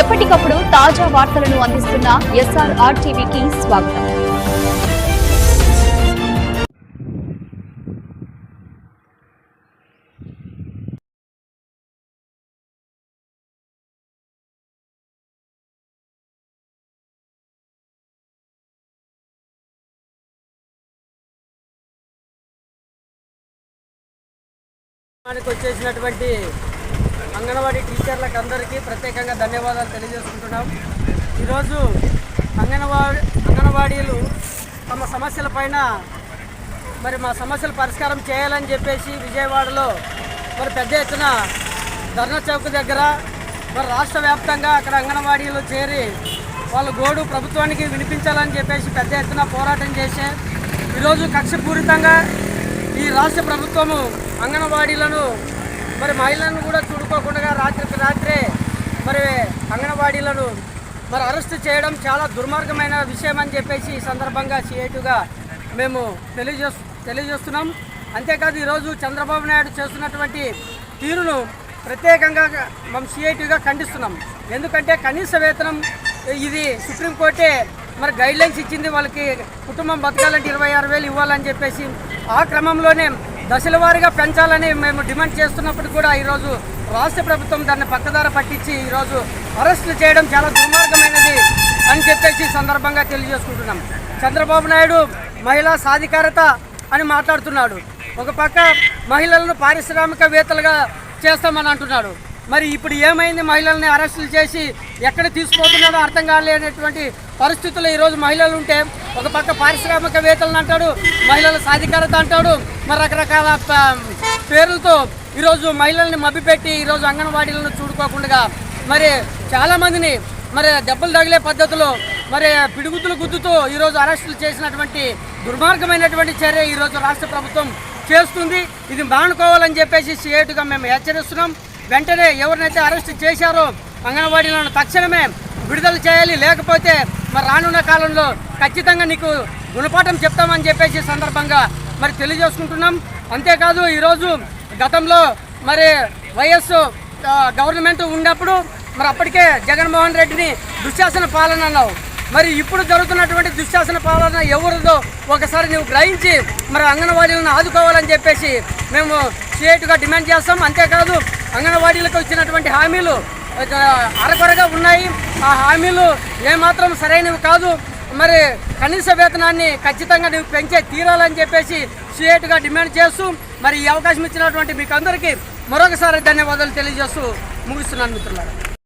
ఎప్పటికప్పుడు తాజా వార్తలను అందిస్తున్న SRR టీవీకి స్వాగతం. వచ్చేసినటువంటి అంగన్వాడీ టీచర్లకు అందరికీ ప్రత్యేకంగా ధన్యవాదాలు తెలియజేసుకుంటున్నాం. ఈరోజు అంగన్వాడీలు తమ సమస్యలపైన మా సమస్యలు పరిష్కారం చేయాలని చెప్పేసి విజయవాడలో పెద్ద ఎత్తున ధర్నా చౌక్ దగ్గర రాష్ట్ర వ్యాప్తంగా అక్కడ అంగన్వాడీలు చేరి వాళ్ళ గోడు ప్రభుత్వానికి వినిపించాలని చెప్పేసి పెద్ద ఎత్తున పోరాటం చేసే ఈరోజు కక్షపూరితంగా ఈ రాష్ట్ర ప్రభుత్వము అంగన్వాడీలను మహిళలను కూడా చూడుకోకుండా రాత్రికి రాత్రే అంగన్వాడీలను అరెస్టు చేయడం చాలా దుర్మార్గమైన విషయం అని చెప్పేసి ఈ సందర్భంగా సిఐటిగా మేము తెలియజేస్తున్నాం. అంతేకాదు ఈరోజు చంద్రబాబు నాయుడు చేస్తున్నటువంటి తీరును ప్రత్యేకంగా మేము సిఐటిగా ఖండిస్తున్నాం. ఎందుకంటే కనీస వేతనం ఇది సుప్రీంకోర్టే గైడ్లైన్స్ ఇచ్చింది, వాళ్ళకి కుటుంబం బతకాలంటే 26,000 ఇవ్వాలని చెప్పేసి ఆ క్రమంలోనే దశల వారీగా పెంచాలని మేము డిమాండ్ చేస్తున్నప్పుడు కూడా ఈరోజు రాష్ట్ర ప్రభుత్వం దాన్ని పక్కదార పట్టించి ఈరోజు అరెస్టులు చేయడం చాలా దుర్మార్గమైనది అని చెప్పేసి సందర్భంగా తెలియజేసుకుంటున్నాం. చంద్రబాబు నాయుడు మహిళా సాధికారత అని మాట్లాడుతున్నాడు. ఒక పక్క మహిళలను పారిశ్రామికవేత్తలుగా చేస్తామని అంటున్నాడు. ఇప్పుడు ఏమైంది? మహిళల్ని అరెస్టులు చేసి ఎక్కడ తీసుకుపోతున్నాడో అర్థం కాలేనటువంటి పరిస్థితుల్లో ఈరోజు మహిళలు ఉంటే ఒక పక్క పారిశ్రామికవేత్తలను అంటాడు, మహిళల సాధికారత అంటాడు, రకరకాల పేర్లతో ఈరోజు మహిళల్ని మభ్యపెట్టి ఈరోజు అంగన్వాడీలను చూడుకోకుండా చాలామందిని దెబ్బలు తగిలే పద్ధతిలో పిడుగుతులు గుద్దుతూ ఈరోజు అరెస్టులు చేసినటువంటి దుర్మార్గమైనటువంటి చర్య ఈరోజు రాష్ట్ర ప్రభుత్వం చేస్తుంది. ఇది మానుకోవాలని చెప్పేసి సిఐటిగా మేము హెచ్చరిస్తున్నాం. వెంటనే ఎవరినైతే అరెస్ట్ చేశారో అంగన్వాడీలను తక్షణమే విడుదల చేయాలి, లేకపోతే రానున్న కాలంలో ఖచ్చితంగా నీకు గుణపాఠం చెప్తామని చెప్పేసి సందర్భంగా తెలియజేసుకుంటున్నాం. అంతేకాదు ఈరోజు గతంలో వైఎస్ గవర్నమెంట్ ఉన్నప్పుడు అప్పటికే జగన్మోహన్ రెడ్డిని దుశ్శాసన పాలన అన్నావు. ఇప్పుడు జరుగుతున్నటువంటి దుశ్శాసన పాలన ఎవరిదో ఒకసారి నువ్వు గ్రహించి అంగన్వాడీలను ఆదుకోవాలని చెప్పేసి మేము సిఐటిగా డిమాండ్ చేస్తాం. అంతేకాదు అంగన్వాడీలకు ఇచ్చినటువంటి హామీలు అరకొరగా ఉన్నాయి. ఆ హామీలు ఏమాత్రం సరైనవి కాదు. కనీస వేతనాన్ని ఖచ్చితంగా నువ్వు పెంచే తీరాలని చెప్పేసి సిఐటిగా డిమాండ్ చేస్తూ ఈ అవకాశం ఇచ్చినటువంటి మీకు అందరికీ మరొకసారి ధన్యవాదాలు తెలియజేస్తూ ముగిస్తున్నాను మిత్రులారా.